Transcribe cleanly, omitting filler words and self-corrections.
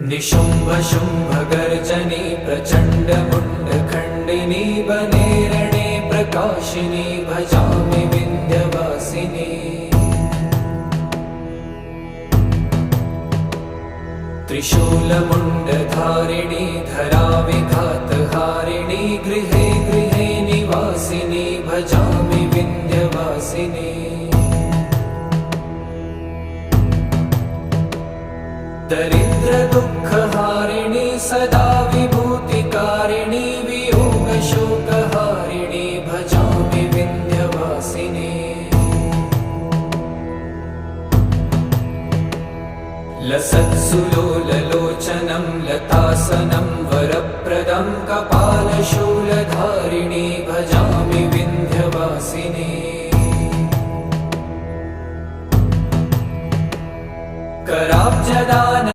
निशुम्भ शुम्भ गर्जनी प्रचण्ड मुण्ड खण्डिनी वने रणे प्रकाशिनी भजामि विन्ध्यवासिनी। त्रिशूलमुण्डधारिणी धराविघातहारिणी गृहे गृहे निवासिनी भजामि विन्ध्यवासिनी। दरिद्र दुःखहारिणी सदा विभूतिकारिणी वियोगशोकहारिणी भजामि विन्ध्यवासिनी। लसत्सुलोललोचनं लतासनं वरप्रदं कपालशूलधारिणी भजामि विन्ध्यवासिनी। कराब्जदान